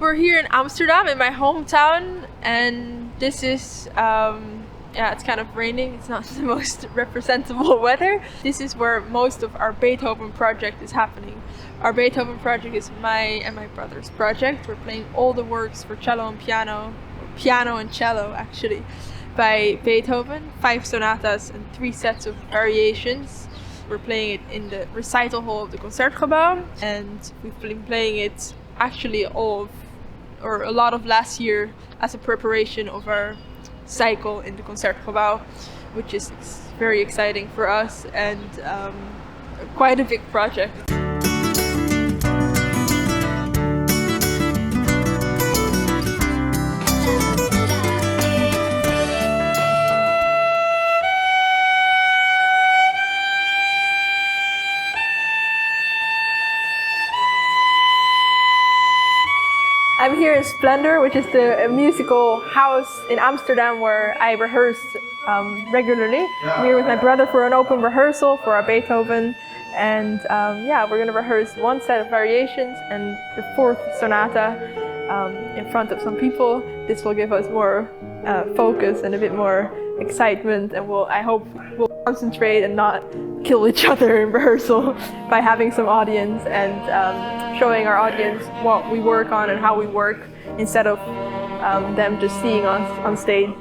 We're here in Amsterdam, in my hometown, and this is, it's kind of raining. It's not the most representable weather. This is where most of our Beethoven project is happening. Our Beethoven project is my and my brother's project. We're playing all the works for cello and piano, or piano and cello actually, by Beethoven, 5 sonatas and 3 sets of variations. We're playing it in the recital hall of the Concertgebouw, and we've been playing it actually a lot of last year as a preparation of our cycle in the Concertgebouw, which is very exciting for us and quite a big project. I'm here in Splendor, which is the musical house in Amsterdam where I rehearse regularly. I'm here with my brother for an open rehearsal for our Beethoven, and we're going to rehearse 1 set of variations and the 4th sonata in front of some people. This will give us more focus and a bit more excitement, and I hope we'll concentrate and not kill each other in rehearsal by having some audience and showing our audience what we work on and how we work instead of them just seeing us on stage. Ik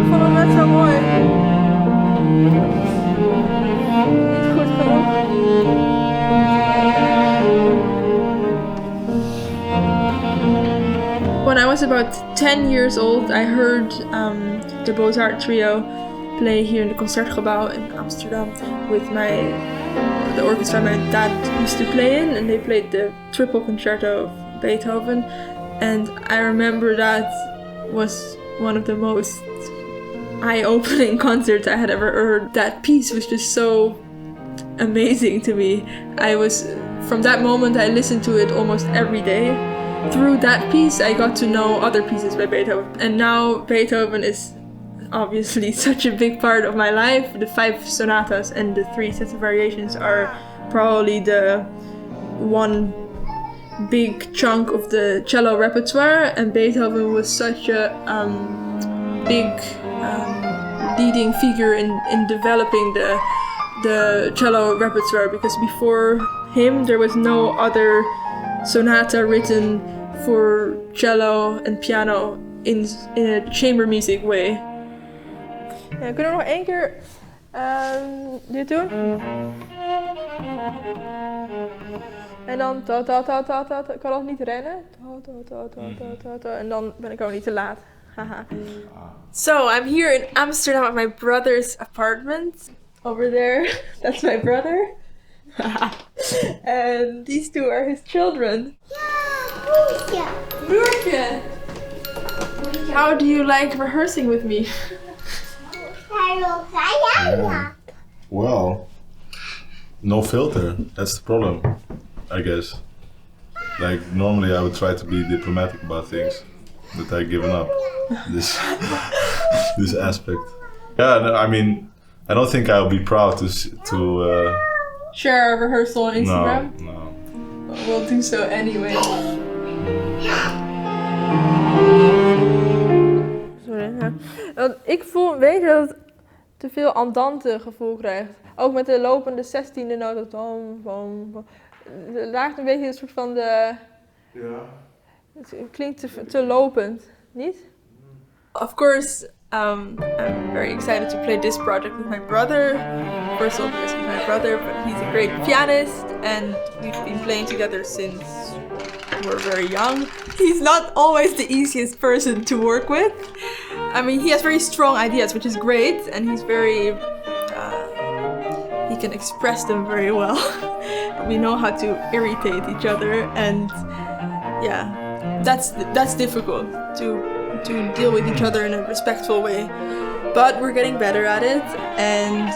vond het net zo mooi. Niet goed genoeg. When I was about 10 years old, I heard the Mozart trio play here in the Concertgebouw in Amsterdam with the orchestra my dad used to play in, and they played the triple concerto of Beethoven, and I remember that was one of the most eye-opening concerts I had ever heard. That piece was just so amazing to me. From that moment I listened to it almost every day. Through that piece I got to know other pieces by Beethoven, and now Beethoven is obviously such a big part of my life. The 5 sonatas and the 3 sets of variations are probably the one big chunk of the cello repertoire, and Beethoven was such a big leading figure in developing the cello repertoire, because before him there was no other sonata written for cello and piano in a chamber music way. Ja, kunnen we nog 1 keer dit doen? En dan ta ta ta ta ta. Ik kan nog niet rennen. Ta ta ta ta ta ta. En dan ben ik ook niet te laat. Haha. So I'm here in Amsterdam at my brother's apartment. Over there, that's my brother. And these 2 are his children. Poucke. Poucke. How do you like rehearsing with me? Well, no filter. That's the problem, I guess. Like normally I would try to be diplomatic about things, but I've given up this aspect. Yeah, I mean, I don't think I'll be proud to share a rehearsal on Instagram. No. We'll do so anyway. Sorry. Ja. Want ik voel een beetje dat het te veel andante gevoel krijgt. Ook met de lopende 16e noot. Het raakt een beetje een soort van de... Ja. Het klinkt te lopend, niet? Of course, I'm very excited to play this project with my brother. First of all, because he's my brother, but he's a great pianist, and we've been playing together since we're very young. He's not always the easiest person to work with. I mean, he has very strong ideas, which is great, and he's very... he can express them very well. We know how to irritate each other, and yeah, that's difficult to deal with each other in a respectful way. But we're getting better at it, and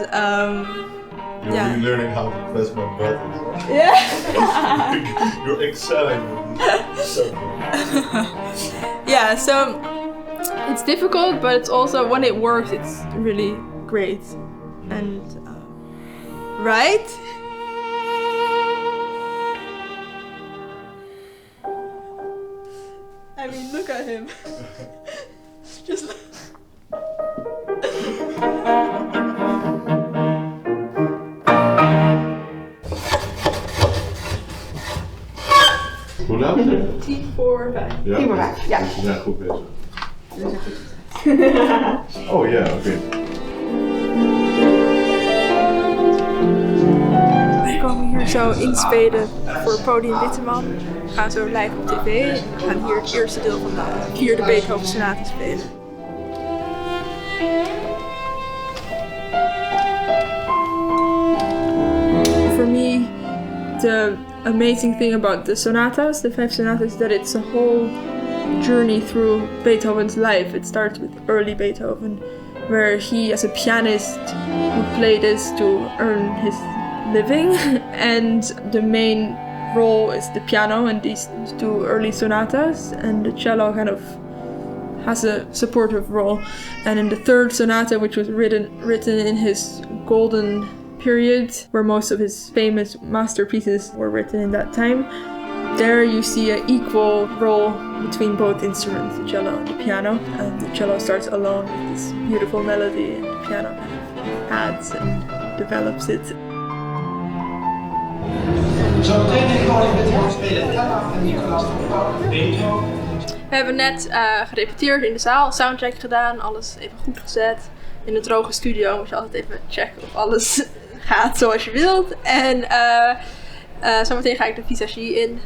You're really learning how to impress my brothers. Yeah. You're excelling. Yeah, so it's difficult, but it's also, when it works, it's really great. And right? I mean, look at him. Just. Hoe laat is het? 10 voor 5. Ja. 10 voor 5, ja. Dus we zijn goed bezig. Oh ja, oké. We komen hier zo inspelen voor Podium Witteman. We gaan zo live op tv. We gaan hier het eerste deel van de 4e Beethoven sonate spelen. For me, the amazing thing about the sonatas, the 5 sonatas, is that it's a whole journey through Beethoven's life. It starts with early Beethoven, where he, as a pianist, would play this to earn his living, and the main role is the piano in these 2 early sonatas, and the cello kind of has a supportive role. And in the 3rd sonata, which was written in his golden period, where most of his famous masterpieces were written in that time, there you see an equal role between both instruments, the cello and the piano. And the cello starts alone with this beautiful melody, and the piano kind of adds and develops it. Zo meteen gewoon in Beethoven spelen. En Nicolas van Poucke, Beethoven. We hebben net gerepeteerd in de zaal, soundcheck gedaan, alles even goed gezet. In de droge studio moet je altijd even checken of alles gaat zoals je wilt. En zometeen ga ik de visagie in.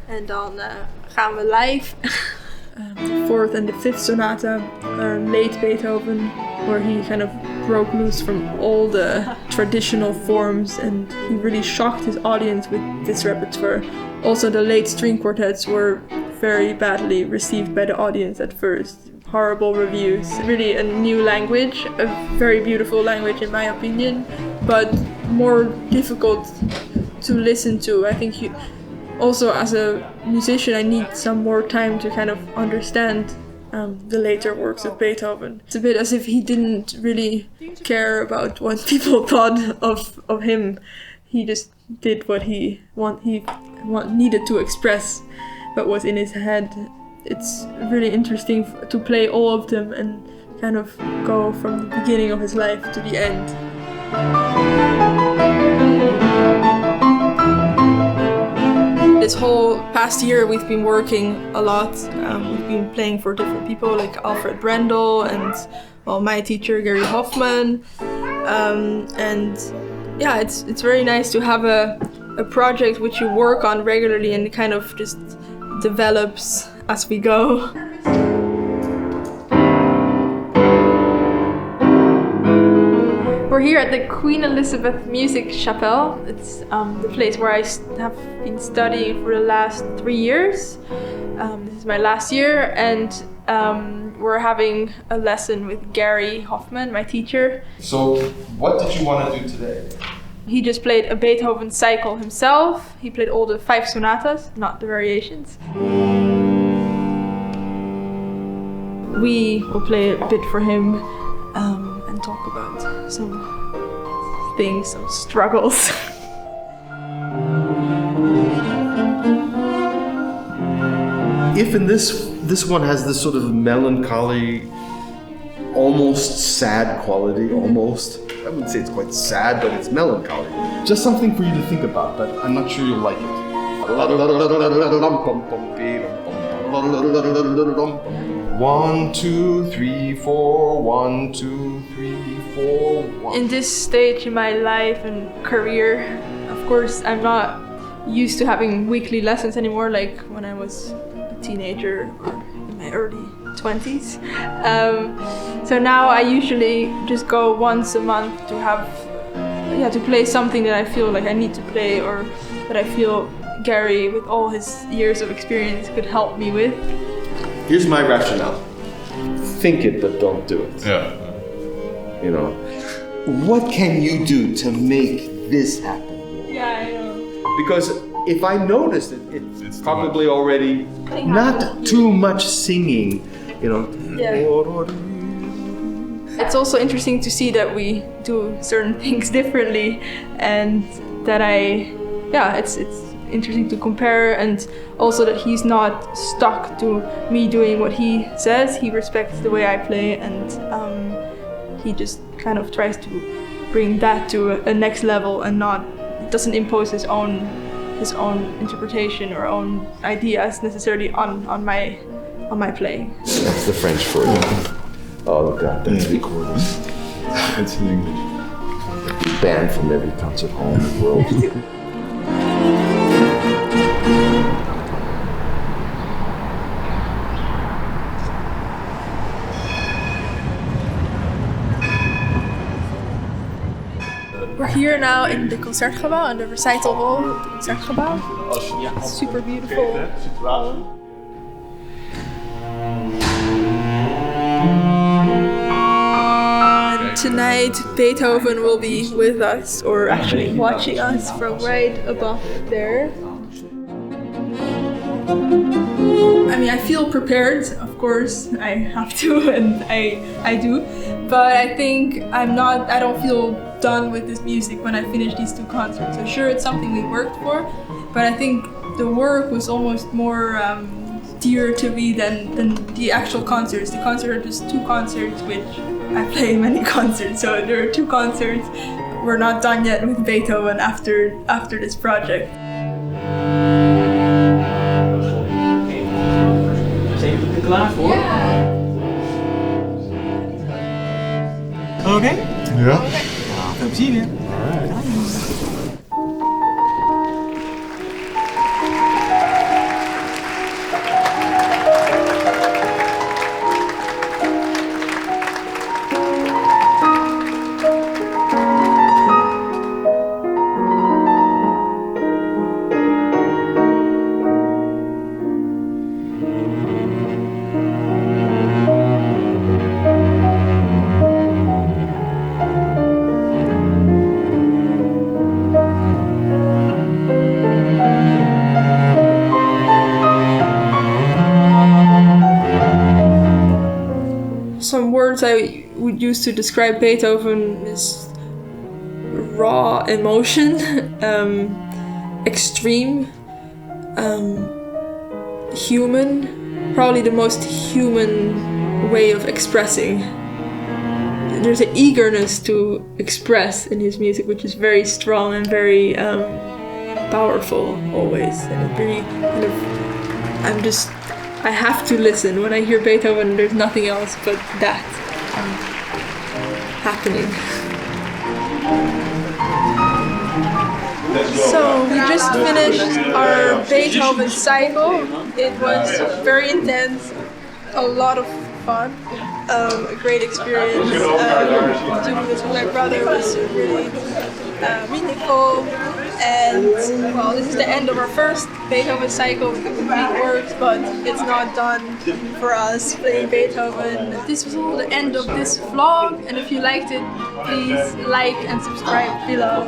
En dan gaan we live. The 4th and the 5th sonata are late Beethoven, where he kind of broke loose from all the traditional forms, and he really shocked his audience with this repertoire. Also, the late string quartets were very badly received by the audience at first. Horrible reviews. Really a new language, a very beautiful language in my opinion, but more difficult to listen to. I think also as a musician I need some more time to kind of understand the later works of Beethoven. It's a bit as if he didn't really care about what people thought of him. He just did what he needed to express, what was in his head. It's really interesting to play all of them and kind of go from the beginning of his life to the end. This whole past year we've been working a lot. We've been playing for different people like Alfred Brendel and my teacher Gary Hoffman. And yeah, it's very nice to have a project which you work on regularly and kind of just develops as we go. We're here at the Queen Elizabeth Music Chapel. It's the place where I have been studying for the last 3 years. This is my last year, and we're having a lesson with Gary Hoffman, my teacher. So, what did you want to do today? He just played a Beethoven cycle himself. He played all the 5 sonatas, not the variations. We will play a bit for him and talk about some things, some struggles. If in this one has this sort of melancholy, almost sad quality, almost. I wouldn't say it's quite sad, but it's melancholy. Just something for you to think about, but I'm not sure you'll like it. 1, 2, 3, 4, 1, 2, 3, 4, 1. In this stage in my life and career, of course, I'm not used to having weekly lessons anymore, like when I was a teenager or in my early 20s. So now I usually just go once a month to have, to play something that I feel like I need to play, or that I feel Gary, with all his years of experience, could help me with. Here's my rationale. Think it, but don't do it. Yeah. You know, what can you do to make this happen? Yeah, I know. Because if I noticed it, it's probably already not too much singing, you know. Yeah. It's also interesting to see that we do certain things differently, and that it's interesting to compare, and also that he's not stuck to me doing what he says. He respects the way I play, and he just kind of tries to bring that to a next level and doesn't impose his own interpretation or own ideas necessarily on my playing. That's the French for you. Oh, look at that. That's recording. It's in English. Banned from every concert hall in the world. We're here now in the Concertgebouw, in the recital hall of the Concertgebouw. It's super beautiful. And tonight Beethoven will be with us, or actually watching us from right above there. I mean, I feel prepared, of course, I have to, and I do, but I think I don't feel done with this music when I finish these two concerts. So sure, it's something we worked for, but I think the work was almost more dear to me than the actual concerts. The concerts are just two concerts, which I play many concerts, so there are two concerts. We're not done yet with Beethoven after this project. Klaar voor? Oké? Ja. Veel plezier weer. Some words I would use to describe Beethoven is raw emotion, extreme, human, probably the most human way of expressing. There's an eagerness to express in his music, which is very strong and very powerful always. And it really kind of, I have to listen. When I hear Beethoven, there's nothing else but that happening. So we just finished our Beethoven cycle. It was very intense, a lot of fun, a great experience. Doing this with my brother was really meaningful. And well, this is the end of our first Beethoven cycle with the complete works, but it's not done for us playing Beethoven. This was all the end of this vlog, and if you liked it, please like and subscribe below.